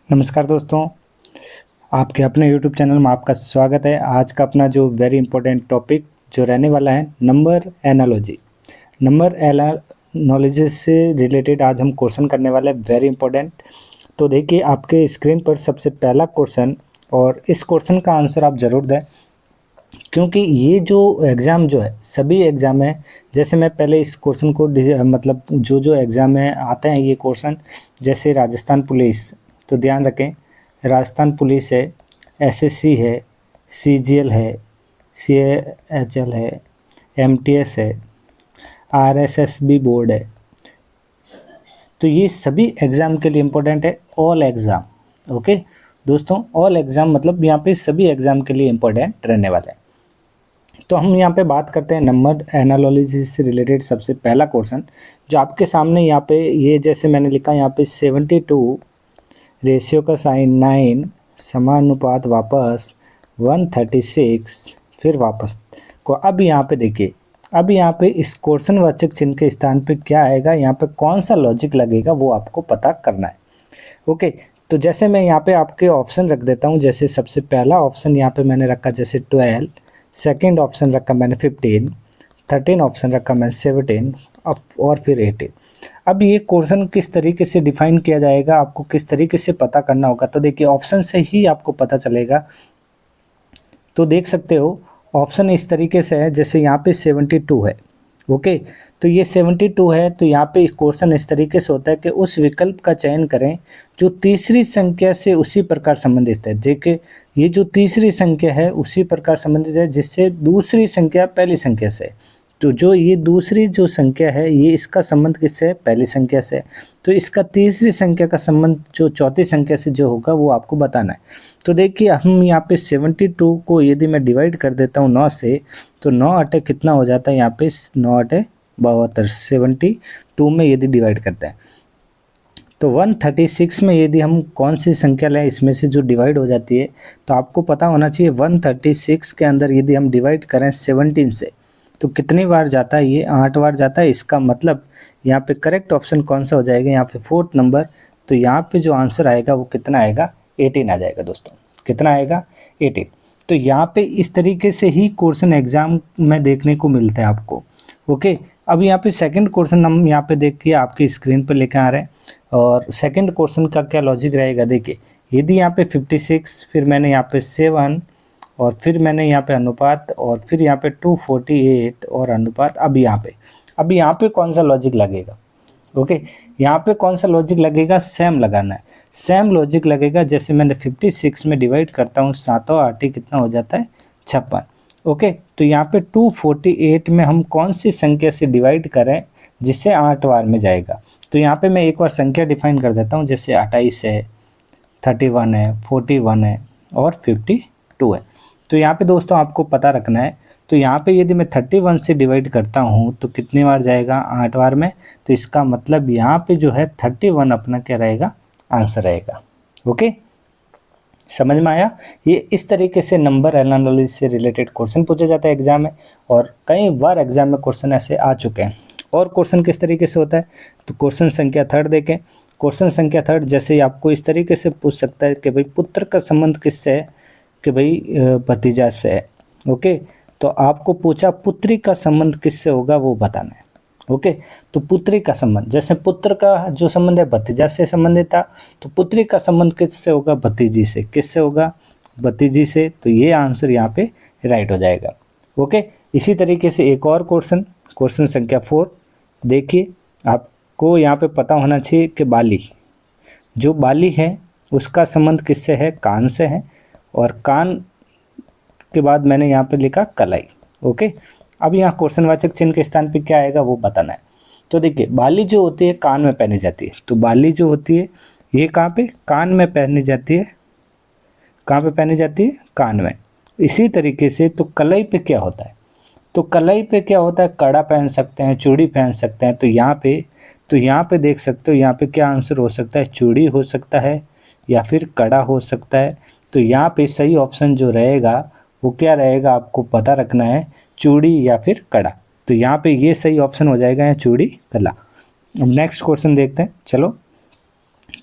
नमस्कार दोस्तों, आपके अपने यूट्यूब चैनल में आपका स्वागत है। आज का अपना जो वेरी इंपॉर्टेंट टॉपिक जो रहने वाला है नंबर एनालॉजी। नंबर एनालॉजी से रिलेटेड आज हम क्वेश्चन करने वाले हैं, वेरी इंपॉर्टेंट। तो देखिए आपके स्क्रीन पर सबसे पहला क्वेश्चन, और इस क्वेश्चन का आंसर आप ज़रूर दें क्योंकि ये जो एग्ज़ाम जो है सभी एग्ज़ाम है। जैसे मैं पहले इस क्वेश्चन को मतलब जो एग्ज़ाम में आते हैं ये क्वेश्चन, जैसे राजस्थान पुलिस, तो ध्यान रखें राजस्थान पुलिस है, एसएससी है, सीजीएल है, सीएचएल है, एमटीएस है, आरएसएसबी बोर्ड है। तो ये सभी एग्ज़ाम के लिए इम्पोर्टेंट है, ऑल एग्ज़ाम। ओके दोस्तों, ऑल एग्ज़ाम मतलब यहाँ पे सभी एग्ज़ाम के लिए इम्पोर्टेंट रहने वाला है। तो हम यहाँ पे बात करते हैं नंबर एनालिसिस से रिलेटेड सबसे पहला क्वेश्चन जो आपके सामने यहाँ पे ये जैसे मैंने लिखा यहाँ पे 72 रेशियो का साइन 9 समानुपात वापस 136 फिर वापस को। अब यहाँ पे देखिए, अब यहाँ पे इस क्वेश्चन वाचक चिन्ह के स्थान पे क्या आएगा, यहाँ पे कौन सा लॉजिक लगेगा वो आपको पता करना है। ओके, तो जैसे मैं यहाँ पे आपके ऑप्शन रख देता हूँ। जैसे सबसे पहला ऑप्शन यहाँ पे मैंने रखा जैसे 12, सेकेंड ऑप्शन रखा मैंने 15, 13 ऑप्शन रखा मैंने 17 और फिर 18। अब ये क्वेश्चन किस तरीके से डिफाइन किया जाएगा, आपको किस तरीके से पता करना होगा। तो देखिए ऑप्शन से ही आपको पता चलेगा। तो देख सकते हो ऑप्शन इस तरीके से है, जैसे यहाँ पे 72 है। ओके, तो ये 72 है, तो यहाँ पे क्वेश्चन इस तरीके से होता है कि उस विकल्प का चयन करें जो तीसरी संख्या से उसी प्रकार संबंधित है। देखिए ये जो तीसरी संख्या है उसी प्रकार संबंधित है जिससे दूसरी संख्या पहली संख्या से। तो जो ये दूसरी जो संख्या है ये इसका संबंध किससे है, पहली संख्या से। तो इसका तीसरी संख्या का संबंध जो चौथी संख्या से जो होगा वो आपको बताना है। तो देखिए हम यहाँ पे 72 को यदि मैं डिवाइड कर देता हूँ 9 से, तो 9 अटे कितना हो जाता है, यहाँ पे 9 अटे 72। 72 में यदि डिवाइड करते हैं तो 136 में यदि हम कौन सी संख्या लें इसमें से जो डिवाइड हो जाती है, तो आपको पता होना चाहिए 136 के अंदर यदि हम डिवाइड करें 17 से तो कितनी बार जाता है, ये 8 बार जाता है। इसका मतलब यहाँ पे करेक्ट ऑप्शन कौन सा हो जाएगा, यहाँ पे 4th नंबर। तो यहाँ पे जो आंसर आएगा वो कितना आएगा, 18 आ जाएगा दोस्तों। कितना आएगा, 18। तो यहाँ पे इस तरीके से ही क्वेश्चन एग्जाम में देखने को मिलता है आपको। ओके, अब यहाँ पे सेकंड क्वेश्चन हम यहाँ पे देखिए आपकी स्क्रीन पर लेकर आ रहे हैं। और सेकंड क्वेश्चन का क्या लॉजिक रहेगा, देखिए यदि यहाँ पे 56 फिर मैंने यहाँ पे 7 और फिर मैंने यहाँ पे अनुपात और फिर यहाँ पे 248 और अनुपात। अब यहाँ पे कौन सा लॉजिक लगेगा। ओके, यहाँ पे कौन सा लॉजिक लगेगा, सेम लगाना है। सेम लॉजिक लगेगा। जैसे मैंने 56 में डिवाइड करता हूँ 7 और 8 कितना हो जाता है, 56। ओके, तो यहाँ पे 248 में हम कौन सी संख्या से डिवाइड करें जिससे 8 बार में जाएगा। तो यहाँ पे मैं एक बार संख्या डिफाइन कर देता हूँ। जैसे 28 है, 31 है, 41 है और 52 है। तो यहाँ पे दोस्तों आपको पता रखना है। तो यहाँ पे यदि मैं 31 से डिवाइड करता हूँ तो कितनी बार जाएगा, 8 बार में। तो इसका मतलब यहाँ पे जो है 31 अपना क्या रहेगा, आंसर रहेगा। ओके, समझ में आया। ये इस तरीके से नंबर एनालिसिस से रिलेटेड क्वेश्चन पूछे जाता है एग्जाम में, और कई बार एग्जाम में क्वेश्चन ऐसे आ चुके हैं। और क्वेश्चन किस तरीके से होता है, तो क्वेश्चन संख्या 3 देखें। क्वेश्चन संख्या 3 जैसे आपको इस तरीके से पूछ सकता है कि भाई पुत्र का संबंध किससे है, कि भाई भतीजा से है। ओके, तो आपको पूछा पुत्री का संबंध किससे होगा वो बताना है। ओके, तो पुत्री का संबंध, जैसे पुत्र का जो संबंध है भतीजा से संबंधित था, तो पुत्री का संबंध किससे होगा, भतीजी से। किससे होगा, भतीजी से। तो ये आंसर यहाँ पे राइट हो जाएगा। ओके, इसी तरीके से एक और क्वेश्चन, क्वेश्चन संख्या 4 देखिए। आपको यहाँ पे पता होना चाहिए कि बाली, जो बाली है उसका संबंध किससे है, कान से है। और कान के बाद मैंने यहाँ पे लिखा कलाई। ओके, अब यहाँ क्वेश्चनवाचक चिन्ह के स्थान पे क्या आएगा वो बताना है। तो देखिए बाली जो होती है कान में पहनी जाती है। तो बाली जो होती है ये कहाँ पे, कान में पहनी जाती है। कहाँ पे पहनी जाती है, कान में। इसी तरीके से तो कलाई पे क्या होता है, तो कलाई पे क्या होता है, कड़ा पहन सकते हैं, चूड़ी पहन सकते हैं। तो यहाँ पे देख सकते हो, यहाँ पे क्या आंसर हो सकता है, चूड़ी हो सकता है या फिर कड़ा हो सकता है। तो यहाँ पे सही ऑप्शन जो रहेगा वो क्या रहेगा, आपको पता रखना है, चूड़ी या फिर कड़ा। तो यहाँ पे ये सही ऑप्शन हो जाएगा, या चूड़ी कला। अब नेक्स्ट क्वेश्चन देखते हैं। चलो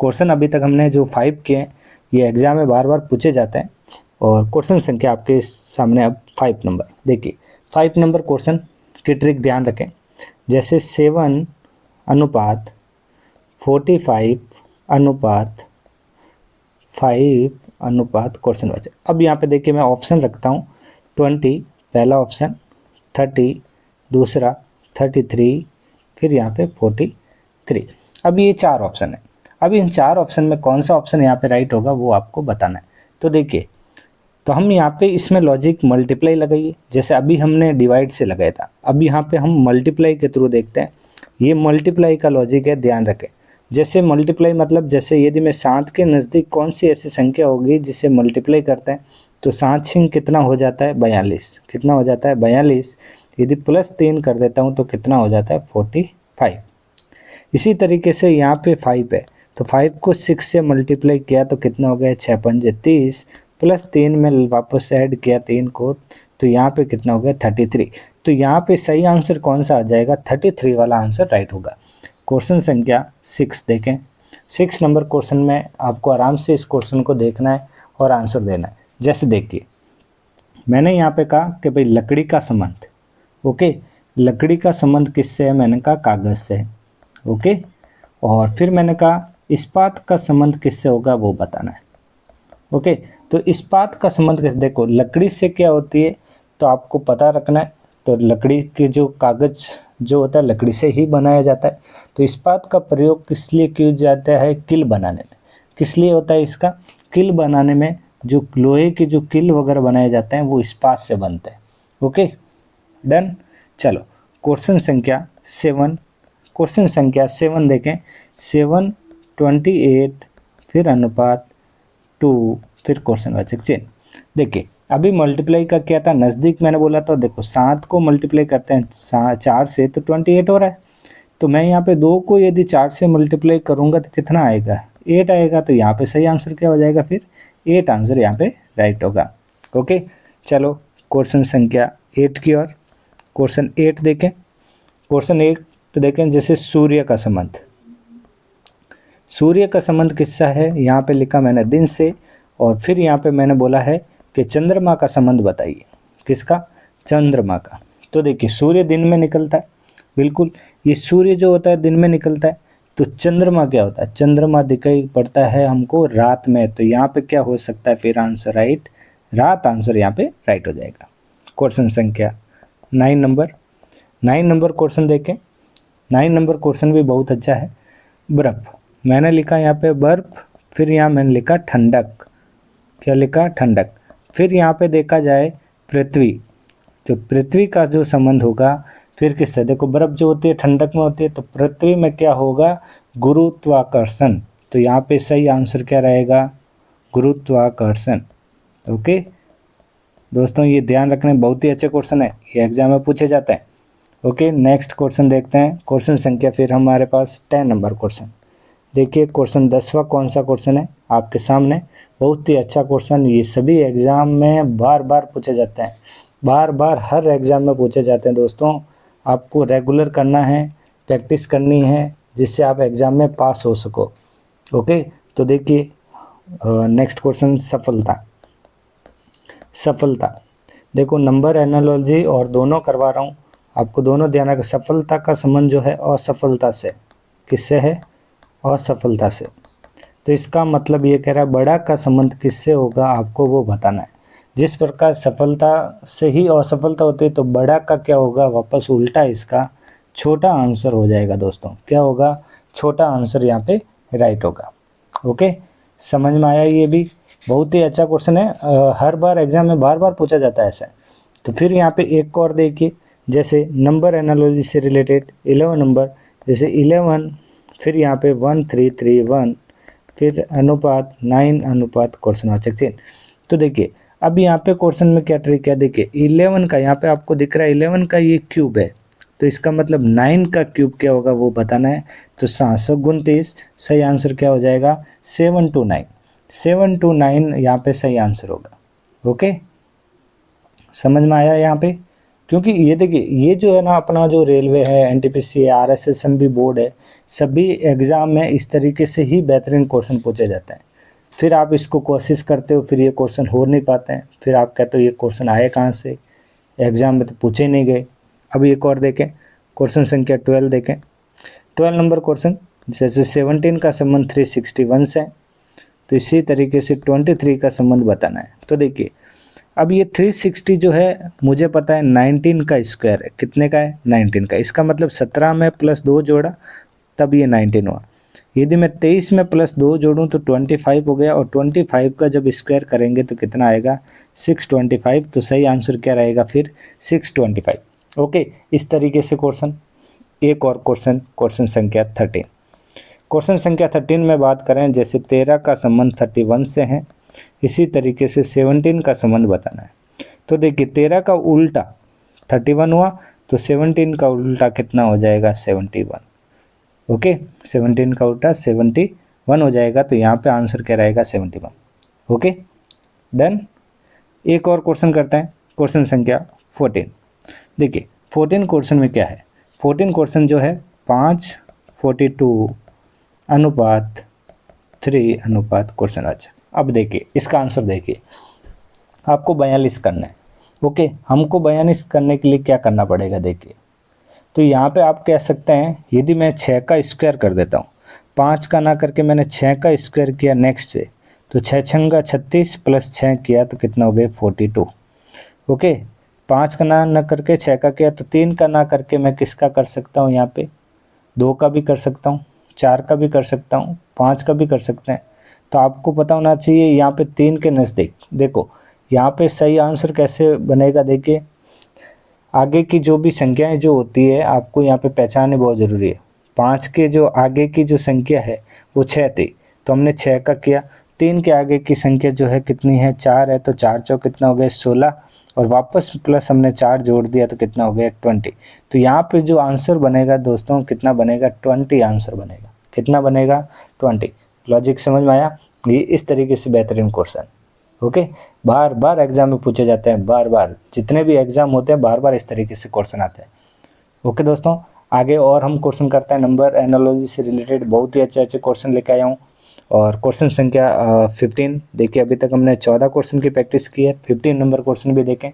क्वेश्चन अभी तक हमने जो 5 किए हैं ये एग्जाम में बार बार पूछे जाते हैं। और क्वेश्चन संख्या आपके सामने अब 5 नंबर। देखिए 5 नंबर क्वेश्चन की ट्रिक ध्यान रखें। जैसे 7 अनुपात 45 अनुपात 5 अनुपात क्वेश्चन वाचक। अब यहाँ पे देखिए मैं ऑप्शन रखता हूँ 20 पहला ऑप्शन, 30 दूसरा, 33 फिर यहाँ पे 43। अब ये 4 ऑप्शन है। अब इन 4 ऑप्शन में कौन सा ऑप्शन यहाँ पे राइट होगा वो आपको बताना है। तो देखिए तो हम यहाँ पे इसमें लॉजिक मल्टीप्लाई लगाइए, जैसे अभी हमने डिवाइड से लगाया था, अब यहाँ पे हम मल्टीप्लाई के थ्रू देखते हैं। ये मल्टीप्लाई का लॉजिक है, ध्यान रखें। जैसे मल्टीप्लाई मतलब जैसे यदि मैं 7 के नज़दीक कौन सी ऐसी संख्या होगी जिसे मल्टीप्लाई करते हैं तो 7 छिंग कितना हो जाता है 42। कितना हो जाता है 42। यदि +3 कर देता हूँ तो कितना हो जाता है 45। इसी तरीके से यहाँ पे 5 है तो 5 को 6 से मल्टीप्लाई किया तो कितना हो गया 6 पंजे 30 +3 में वापस ऐड किया 3 को तो यहाँ पे कितना हो गया 33। तो यहाँ पे सही आंसर कौन सा आ जाएगा 33 वाला आंसर राइट होगा। क्वेश्चन संख्या 6 देखें। 6 नंबर क्वेश्चन में आपको आराम से इस क्वेश्चन को देखना है और आंसर देना है। जैसे देखिए मैंने यहाँ पे कहा कि भाई लकड़ी का संबंध, ओके, लकड़ी का संबंध किससे है, मैंने कहा कागज़ से है, ओके। और फिर मैंने कहा इस्पात का संबंध किससे होगा वो बताना है, ओके। तो इस्पात का संबंध किस, देखो लकड़ी से क्या होती है तो आपको पता रखना है। तो लकड़ी के जो कागज़ जो होता है लकड़ी से ही बनाया जाता है। तो इस्पात का प्रयोग किस लिए किया जाता है, किल बनाने में। किस लिए होता है इसका, किल बनाने में। जो लोहे के जो किल वगैरह बनाए जाते हैं वो इस्पात से बनते हैं, ओके डन। चलो क्वेश्चन संख्या 7, क्वेश्चन संख्या 7 देखें। 7 28 फिर अनुपात 2 फिर क्वेश्चन वाचक चिन्ह। देखिए अभी मल्टीप्लाई का क्या था, नज़दीक मैंने बोला तो देखो 7 को मल्टीप्लाई करते हैं 4 से तो 28 हो रहा है। तो मैं यहाँ पे 2 को यदि 4 से मल्टीप्लाई करूँगा तो कितना आएगा 8 आएगा। तो यहाँ पे सही आंसर क्या हो जाएगा, फिर 8 आंसर यहाँ पे राइट होगा, ओके। चलो क्वेश्चन संख्या 8 की ओर। क्वेश्चन 8 देखें। क्वेश्चन 8 तो देखें जैसे सूर्य का संबंध। सूर्य का संबंध किससा है, यहाँ पे लिखा मैंने दिन से। और फिर यहाँ पे मैंने बोला है कि चंद्रमा का संबंध बताइए। किसका, चंद्रमा का। तो देखिए सूर्य दिन में निकलता है, बिल्कुल ये सूर्य जो होता है दिन में निकलता है। तो चंद्रमा क्या होता है, चंद्रमा दिखाई पड़ता है हमको रात में। तो यहाँ पे क्या हो सकता है फिर आंसर राइट, रात आंसर यहाँ पे राइट हो जाएगा। क्वेश्चन संख्या 9 नंबर। 9 नंबर क्वेश्चन देखें। 9 नंबर क्वेश्चन भी बहुत अच्छा है। बर्फ़, मैंने लिखा यहाँ पे बर्फ़, फिर यहाँ मैंने लिखा ठंडक। क्या लिखा, ठंडक। फिर यहाँ पे देखा जाए पृथ्वी, तो पृथ्वी का जो संबंध होगा फिर किससे, देखो बर्फ़ जो होती है ठंडक में होती है तो पृथ्वी में क्या होगा, गुरुत्वाकर्षण। तो यहाँ पे सही आंसर क्या रहेगा, गुरुत्वाकर्षण, ओके। दोस्तों ये ध्यान रखना, बहुत ही अच्छे क्वेश्चन है, ये एग्जाम में पूछे जाते हैं, ओके। नेक्स्ट क्वेश्चन देखते हैं। क्वेश्चन संख्या फिर हमारे पास 10 नंबर क्वेश्चन। देखिए क्वेश्चन 10वां कौन सा क्वेश्चन है आपके सामने, बहुत ही अच्छा क्वेश्चन। ये सभी एग्ज़ाम में बार बार पूछे जाते हैं, बार बार हर एग्ज़ाम में पूछे जाते हैं। दोस्तों आपको रेगुलर करना है, प्रैक्टिस करनी है, जिससे आप एग्ज़ाम में पास हो सको, ओके। तो देखिए नेक्स्ट क्वेश्चन सफलता। सफलता देखो नंबर एनालॉजी और दोनों करवा रहा हूँ, आपको दोनों ध्यान रखें। सफलता का संबंध जो है असफलता से, किससे है, असफलता से। तो इसका मतलब ये कह रहा है बड़ा का संबंध किससे होगा, आपको वो बताना है। जिस प्रकार सफलता से ही असफलता होती है तो बड़ा का क्या होगा, वापस उल्टा इसका छोटा आंसर हो जाएगा। दोस्तों क्या होगा, छोटा आंसर यहाँ पे राइट होगा, ओके। समझ में आया, ये भी बहुत ही अच्छा क्वेश्चन है, हर बार एग्जाम में बार बार पूछा जाता है ऐसा। तो फिर यहाँ पे एक और देखिए, जैसे नंबर एनालॉजी से रिलेटेड 11 नंबर, जैसे 11 फिर यहाँ पे 1 3 3 1 फिर अनुपात 9 अनुपात क्वेश्चनवाचक चिन्ह। तो देखिए अब यहाँ पे क्वेश्चन में क्या ट्रिक है, देखिए 11 का यहाँ पे आपको दिख रहा है 11 का ये क्यूब है, तो इसका मतलब 9 का क्यूब क्या होगा वो बताना है। तो 729 सही आंसर क्या हो जाएगा, 729। 729 यहाँ पे सही आंसर होगा, ओके। समझ में आया यहाँ पे, क्योंकि ये देखिए, ये जो है ना अपना जो रेलवे है, एनटीपीसी है, आरएसएसएमबी बोर्ड है, सभी एग्ज़ाम में इस तरीके से ही बेहतरीन क्वेश्चन पूछे जाते हैं। फिर आप इसको कोशिश करते हो, फिर ये क्वेश्चन हो नहीं पाते हैं, फिर आप कहते हो ये क्वेश्चन आए कहाँ से, एग्ज़ाम में तो पूछे नहीं गए। अब एक और देखें, क्वेश्चन संख्या 12 देखें। 12 नंबर क्वेश्चन, जैसे 17 का संबंध 361 से, तो इसी तरीके से 23 का संबंध बताना है। तो देखिए, अब ये 360 जो है मुझे पता है 19 का स्क्वायर है। कितने का है? 19 का। इसका मतलब 17 में प्लस 2 जोड़ा तब ये 19 हुआ। यदि मैं 23 में प्लस 2 जोड़ूं तो 25 हो गया, और 25 का जब स्क्वायर करेंगे तो कितना आएगा? 625। तो सही आंसर क्या रहेगा फिर? 625। ओके, इस तरीके से क्वेश्चन। एक और क्वेश्चन, क्वेश्चन संख्या 13। क्वेश्चन संख्या 13 में बात करें, जैसे 13 का संबंध 31 से है, इसी तरीके से 17 का संबंध बताना है। तो देखिए, 13 का उल्टा 31 हुआ, तो 17 का उल्टा कितना हो जाएगा? 71। ओके, 17 का उल्टा 71 हो जाएगा, तो यहाँ पे आंसर क्या रहेगा? 71। Okay, done. एक और क्वेश्चन करते हैं, क्वेश्चन संख्या 14। देखिए, 14 क्वेश्चन में क्या है? 14 क्वेश्चन जो है 5:42 अनुपात 3 अनुपात क्वेश्चन। अच्छा, अब देखिए इसका आंसर देखिए, आपको 42 करना है। ओके, हमको 42 करने के लिए क्या करना पड़ेगा? देखिए, तो यहाँ पे आप कह सकते हैं, यदि मैं 6 का स्क्वायर कर देता हूँ, 5 का ना करके मैंने 6 का स्क्वायर किया नेक्स्ट से, तो 6 छंगा 36 प्लस 6 किया तो कितना हो गया? 42। ओके, 5 का ना करके 6 का किया, तो 3 का ना करके मैं किसका कर सकता हूँ? यहाँ पे 2 का भी कर सकता हूँ, 4 का भी कर सकता हूँ, 5 का भी कर सकते हैं। तो आपको पता होना चाहिए यहाँ पे 3 के नज़दीक। देखो यहाँ पे सही आंसर कैसे बनेगा? देखिए, आगे की जो भी संख्याएं जो होती है आपको यहाँ पे पहचाननी बहुत ज़रूरी है। 5 के जो आगे की जो संख्या है वो 6 थी, तो हमने 6 का किया। 3 के आगे की संख्या जो है कितनी है? 4 है, तो 4 चौक कितना हो गया? 16, और वापस प्लस हमने 4 जोड़ दिया तो कितना हो गया? 20। तो यहाँ पे जो आंसर बनेगा दोस्तों कितना बनेगा? 20 आंसर बनेगा। कितना बनेगा? 20। लॉजिक समझ में आया? ये इस तरीके से बेहतरीन क्वेश्चन। ओके, बार बार एग्जाम में पूछे जाते हैं, बार बार जितने भी एग्जाम होते हैं बार बार इस तरीके से क्वेश्चन आते हैं। ओके दोस्तों, आगे और हम क्वेश्चन करते हैं। नंबर एनालॉजी से रिलेटेड बहुत ही अच्छे अच्छे क्वेश्चन लेके आया हूँ। और क्वेश्चन संख्या 15 देखिए, अभी तक हमने 14 क्वेश्चन की प्रैक्टिस की है। 15 नंबर क्वेश्चन भी देखें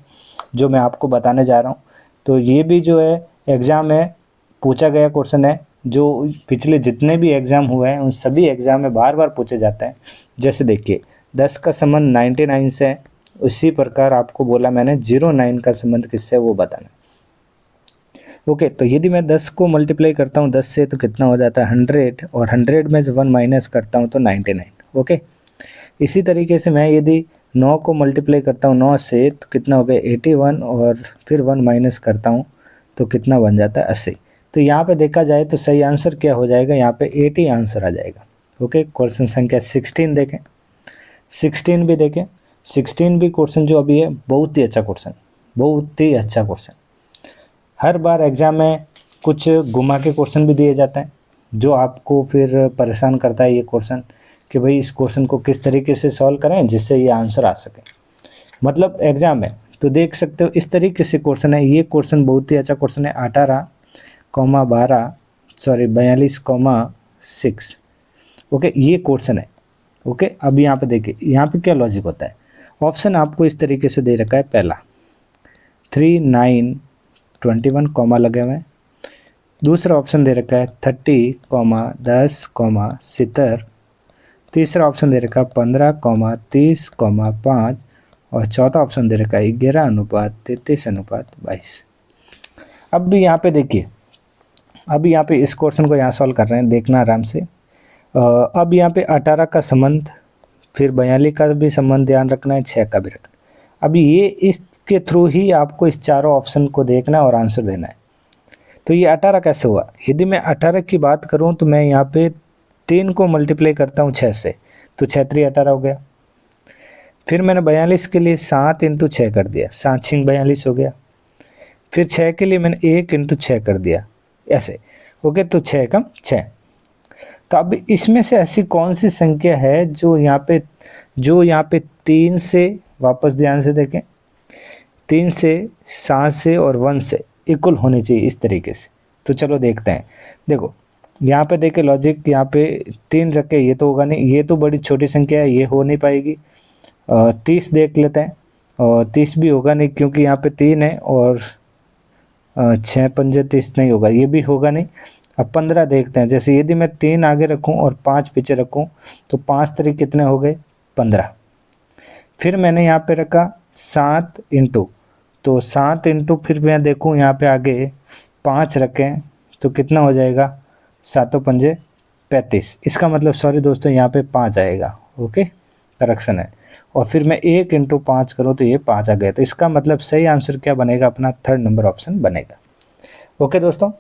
जो मैं आपको बताने जा रहा हूँ। तो ये भी जो है एग्ज़ाम में पूछा गया क्वेश्चन है, जो पिछले जितने भी एग्ज़ाम हुए हैं उन सभी एग्ज़ाम में बार बार पूछे जाते हैं। जैसे देखिए, 10 का संबंध 99 से है, उसी प्रकार आपको बोला मैंने 09 का संबंध किससे है वो बताना। ओके, तो यदि मैं 10 को मल्टीप्लाई करता हूँ 10 से तो कितना हो जाता है? 100, और 100 में जब 1 माइनस करता हूँ तो 99। ओके, इसी तरीके से मैं यदि 9 को मल्टीप्लाई करता हूँ 9 से तो कितना हो गया? 81, और फिर 1 माइनस करता हूँ तो कितना बन जाता है? 80। तो यहाँ पे देखा जाए तो सही आंसर क्या हो जाएगा? यहाँ पे 80 आंसर आ जाएगा। ओके, क्वेश्चन संख्या 16 देखें। 16 भी देखें। 16 भी क्वेश्चन जो अभी है बहुत ही अच्छा क्वेश्चन, बहुत ही अच्छा क्वेश्चन। हर बार एग्ज़ाम में कुछ घुमा के क्वेश्चन भी दिए जाते हैं जो आपको फिर परेशान करता है ये क्वेश्चन, कि भाई इस क्वेश्चन को किस तरीके से सॉल्व करें जिससे ये आंसर आ सके। मतलब एग्ज़ाम में तो देख सकते हो इस तरीके से क्वेश्चन है। ये क्वेश्चन बहुत ही अच्छा क्वेश्चन है। 42,6। ओके, ये क्वेश्चन है। ओके, अब यहाँ पे देखिए, यहाँ पे क्या लॉजिक होता है। ऑप्शन आपको इस तरीके से दे रखा है। पहला 3, 9, 21 कॉमा लगे हुए हैं। दूसरा ऑप्शन दे रखा है 30, 10, 70। तीसरा ऑप्शन दे रखा है 15, 30, 5, और चौथा ऑप्शन दे रखा है 11 अनुपात 33 अनुपात 22। अब भी यहाँ पे देखिए, अभी यहाँ पे इस क्वेश्चन को यहाँ सॉल्व कर रहे हैं, देखना आराम से। अब यहाँ पे 18 का संबंध, फिर 42 का भी संबंध ध्यान रखना है, 6 का भी रखना। अभी ये इसके थ्रू ही आपको इस चारों ऑप्शन को देखना और आंसर देना है। तो ये 18 कैसे हुआ? यदि मैं 18 की बात करूं तो मैं यहाँ पे 3 को मल्टीप्लाई करता हूँ 6 से, तो 6 3 18 हो गया। फिर मैंने 42 के लिए 7 × 6 कर दिया, 7 6 42 हो गया। फिर 6 के लिए मैंने 1 × 6 कर दिया, ऐसे। ओके, तो 6 कम 6। तो अब इसमें से ऐसी कौन सी संख्या है जो यहाँ पे 3 से, वापस ध्यान से देखें, 3 से 7 से और 1 से इक्वल होनी चाहिए इस तरीके से। तो चलो देखते हैं। देखो यहाँ पे देखे लॉजिक, यहाँ पे 3 रखे, ये तो होगा नहीं, ये तो बड़ी छोटी संख्या है, ये हो नहीं पाएगी। 30 देख लेते हैं, और 30 भी होगा नहीं क्योंकि यहाँ पे 3 है, और 6 पंजे 30 नहीं होगा, ये भी होगा नहीं। अब 15 देखते हैं। जैसे यदि मैं 3 आगे रखूं और 5 पीछे रखूं तो 5 तरीक कितने हो गए, 15। फिर मैंने यहाँ पे रखा 7 इंटू, तो 7 इंटू फिर मैं देखूँ यहाँ पे आगे 5 रखें तो कितना हो जाएगा, 7 पंजे 35। इसका मतलब सॉरी दोस्तों, यहाँ पे 5 आएगा। ओके, करेक्शन है। और फिर मैं 1 इंटू 5 करूँ तो ये 5 आ गया। तो इसका मतलब सही आंसर क्या बनेगा, अपना 3rd नंबर ऑप्शन बनेगा। ओके दोस्तों,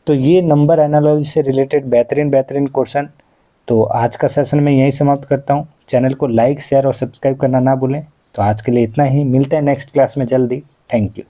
तो ये नंबर एनालॉजी से रिलेटेड बेहतरीन क्वेश्चन। तो आज का सेशन मैं यहीं समाप्त करता हूँ। चैनल को लाइक, शेयर और सब्सक्राइब करना ना भूलें। तो आज के लिए इतना ही, मिलते हैं नेक्स्ट क्लास में जल्दी। Thank you.